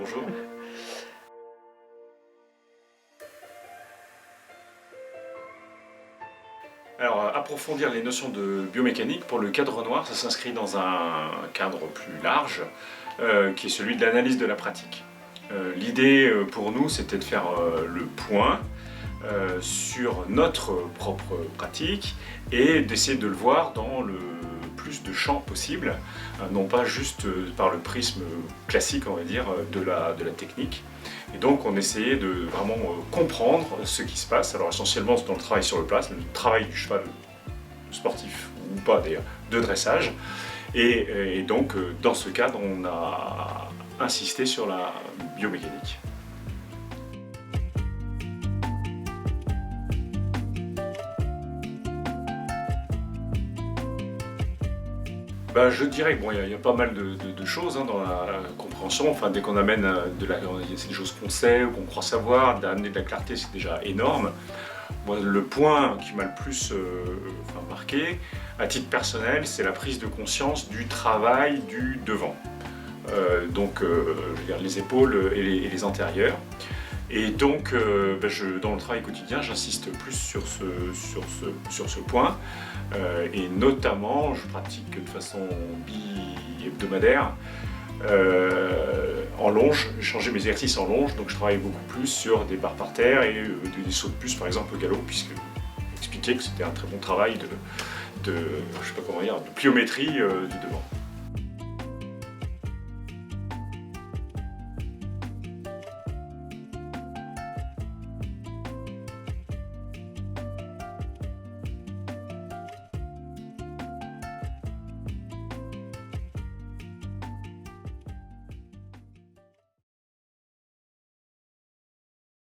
bonjour. Alors, approfondir les notions de biomécanique, pour le cadre noir, ça s'inscrit dans un cadre plus large, qui est celui de l'analyse de la pratique. L'idée pour nous, c'était de faire le point sur notre propre pratique et d'essayer de le voir dans le plus de champs possible, non pas juste par le prisme classique, on va dire, de la technique. Et donc on essayait de vraiment comprendre ce qui se passe. Alors essentiellement dans le travail sur le plat, le travail du cheval sportif, ou pas d'ailleurs, de dressage. Et donc dans ce cadre, on a insisté sur la biomécanique. Je dirais qu'il y a pas mal de choses dans la compréhension. Enfin, dès qu'on amène c'est des choses qu'on sait ou qu'on croit savoir, d'amener de la clarté, c'est déjà énorme. Moi, le point qui m'a le plus marqué, à titre personnel, c'est la prise de conscience du travail du devant. Je veux dire, les épaules et les antérieurs. Et donc, dans le travail quotidien, j'insiste plus sur ce point. Et notamment, je pratique de façon bi-hebdomadaire en longe. J'ai changé mes exercices en longe, donc je travaille beaucoup plus sur des barres par terre et des sauts de puce, par exemple, au galop, puisque expliquer que c'était un très bon travail de pliométrie du devant.